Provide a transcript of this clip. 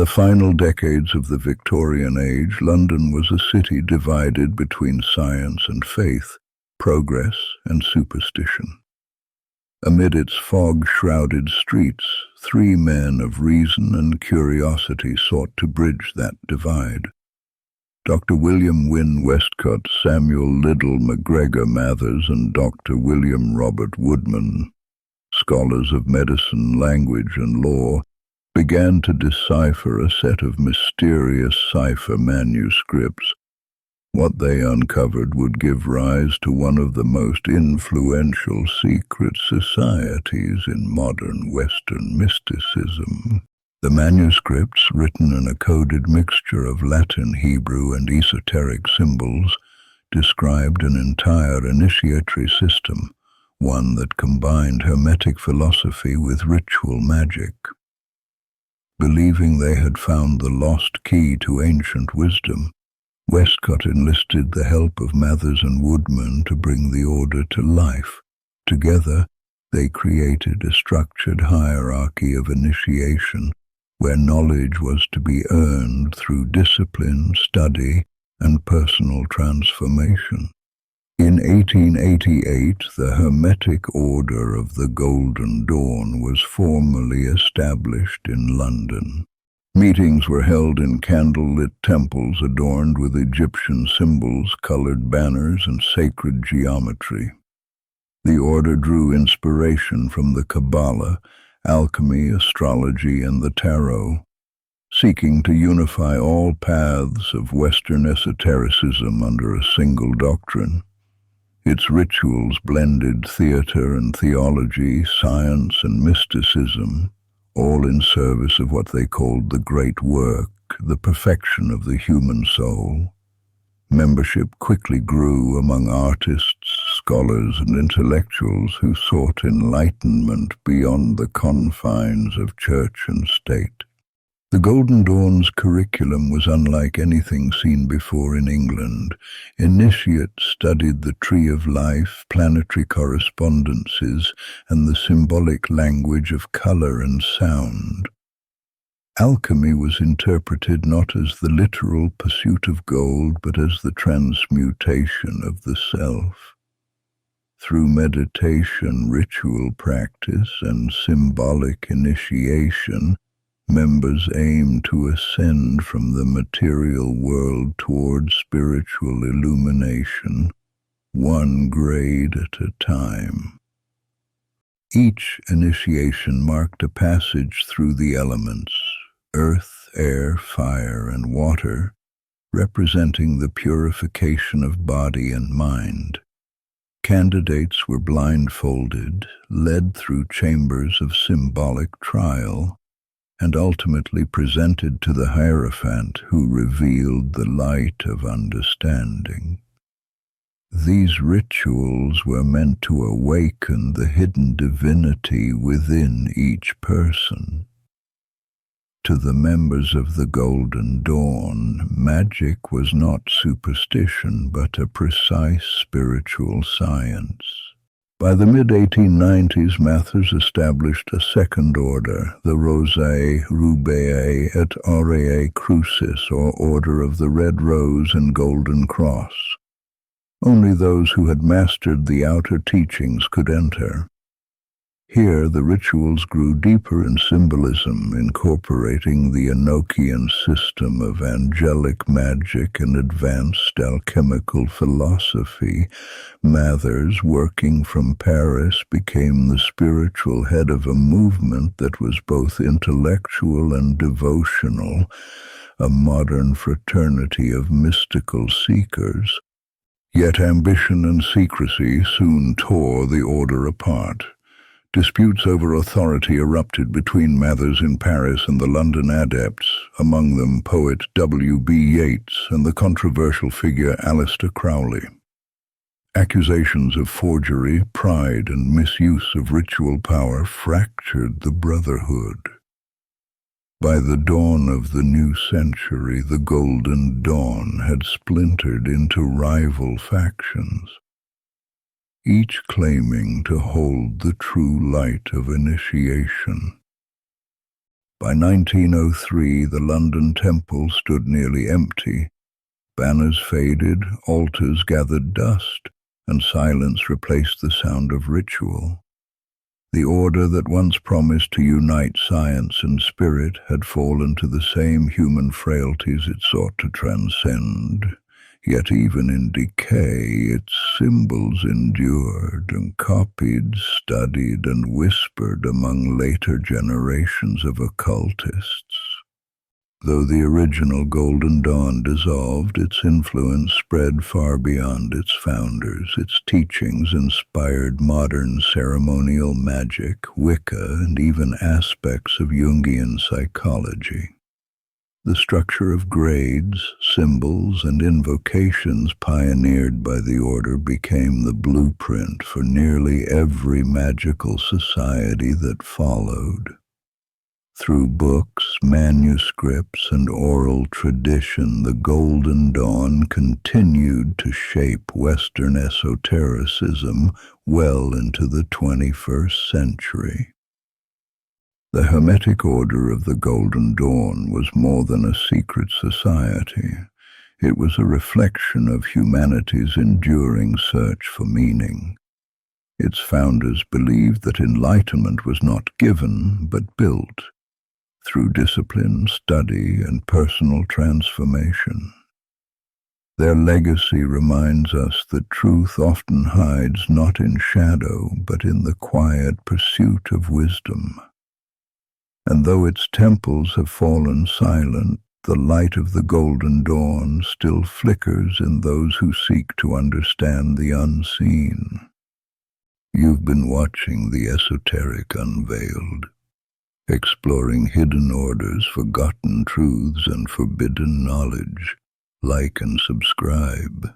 the final decades of the Victorian age, London was a city divided between science and faith, progress and superstition. Amid its fog-shrouded streets, three men of reason and curiosity sought to bridge that divide. Dr. William Wynne Westcott, Samuel Liddell MacGregor Mathers, and Dr. William Robert Woodman, scholars of medicine, language, and law, began to decipher a set of mysterious cipher manuscripts. What they uncovered would give rise to one of the most influential secret societies in modern Western mysticism. The manuscripts, written in a coded mixture of Latin, Hebrew, and esoteric symbols, described an entire initiatory system, one that combined Hermetic philosophy with ritual magic. Believing they had found the lost key to ancient wisdom, Westcott enlisted the help of Mathers and Woodman to bring the order to life. Together, they created a structured hierarchy of initiation, where knowledge was to be earned through discipline, study, and personal transformation. In 1888, the Hermetic Order of the Golden Dawn was formally established in London. Meetings were held in candle-lit temples adorned with Egyptian symbols, colored banners, and sacred geometry. The order drew inspiration from the Kabbalah, alchemy, astrology, and the tarot, seeking to unify all paths of Western esotericism under a single doctrine. Its rituals blended theater and theology, science and mysticism, all in service of what they called the great work, the perfection of the human soul. Membership quickly grew among artists, scholars, and intellectuals who sought enlightenment beyond the confines of church and state. The Golden Dawn's curriculum was unlike anything seen before in England. Initiates studied the tree of life, planetary correspondences, and the symbolic language of color and sound. Alchemy was interpreted not as the literal pursuit of gold, but as the transmutation of the self. Through meditation, ritual practice, and symbolic initiation, members aim to ascend from the material world toward spiritual illumination, one grade at a time. Each initiation marked a passage through the elements, earth, air, fire, and water, representing the purification of body and mind. Candidates were blindfolded, led through chambers of symbolic trial, and ultimately presented to the Hierophant, who revealed the light of understanding. These rituals were meant to awaken the hidden divinity within each person. To the members of the Golden Dawn, magic was not superstition, but a precise spiritual science. By the mid-1890s, Mathers established a second order, the Rosae Rubeae et Aureae Crucis, or Order of the Red Rose and Golden Cross. Only those who had mastered the outer teachings could enter. Here, the rituals grew deeper in symbolism, incorporating the Enochian system of angelic magic and advanced alchemical philosophy. Mathers, working from Paris, became the spiritual head of a movement that was both intellectual and devotional, a modern fraternity of mystical seekers. Yet ambition and secrecy soon tore the order apart. Disputes over authority erupted between Mathers in Paris and the London adepts, among them poet W.B. Yeats and the controversial figure Aleister Crowley. Accusations of forgery, pride, and misuse of ritual power fractured the brotherhood. By the dawn of the new century, the Golden Dawn had splintered into rival factions, each claiming to hold the true light of initiation. By 1903, the London temple stood nearly empty. Banners faded, altars gathered dust, and silence replaced the sound of ritual. The order that once promised to unite science and spirit had fallen to the same human frailties it sought to transcend. Yet even in decay, its symbols endured and copied, studied, and whispered among later generations of occultists. Though the original Golden Dawn dissolved, its influence spread far beyond its founders. Its teachings inspired modern ceremonial magic, Wicca, and even aspects of Jungian psychology. The structure of grades, symbols, and invocations pioneered by the order became the blueprint for nearly every magical society that followed. Through books, manuscripts, and oral tradition, the Golden Dawn continued to shape Western esotericism well into the 21st century. The Hermetic Order of the Golden Dawn was more than a secret society. It was a reflection of humanity's enduring search for meaning. Its founders believed that enlightenment was not given, but built, through discipline, study, and personal transformation. Their legacy reminds us that truth often hides not in shadow, but in the quiet pursuit of wisdom. And though its temples have fallen silent, the light of the Golden Dawn still flickers in those who seek to understand the unseen. You've been watching the Esoteric Unveiled, exploring hidden orders, forgotten truths, and forbidden knowledge. Like and subscribe.